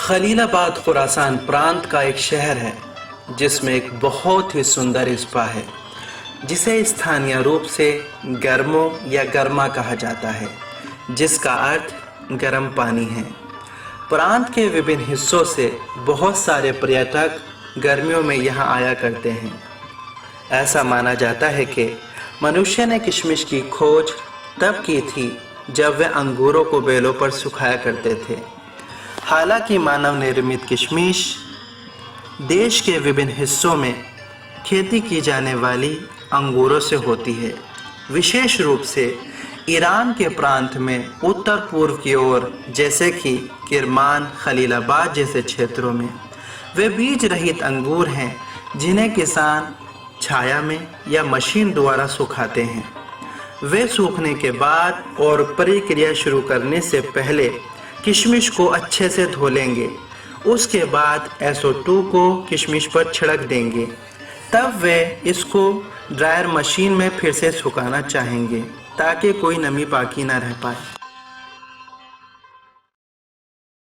खलीलाबाद खुरासान प्रांत का एक शहर है जिसमें एक बहुत ही सुंदर स्पा है जिसे स्थानीय रूप से गर्मो या गर्मा कहा जाता है, जिसका अर्थ गर्म पानी है। प्रांत के विभिन्न हिस्सों से बहुत सारे पर्यटक गर्मियों में यहाँ आया करते हैं। ऐसा माना जाता है कि मनुष्य ने किशमिश की खोज तब की थी जब वे अंगूरों को बेलों पर सुखाया करते थे। हालांकि मानव निर्मित किशमिश देश के विभिन्न हिस्सों में खेती की जाने वाली अंगूरों से होती है। विशेष रूप से ईरान के प्रांत में उत्तर पूर्व की ओर, जैसे कि किरमान, खलीलाबाद जैसे क्षेत्रों में वे बीज रहित अंगूर हैं जिन्हें किसान छाया में या मशीन द्वारा सुखाते हैं। वे सूखने के बाद और प्रक्रिया शुरू करने से पहले किशमिश को अच्छे से धो लेंगे। उसके बाद SO2 को किशमिश पर छिड़क देंगे। तब वे इसको ड्रायर मशीन में फिर से सुखाना चाहेंगे ताकि कोई नमी बाकी ना रह पाए।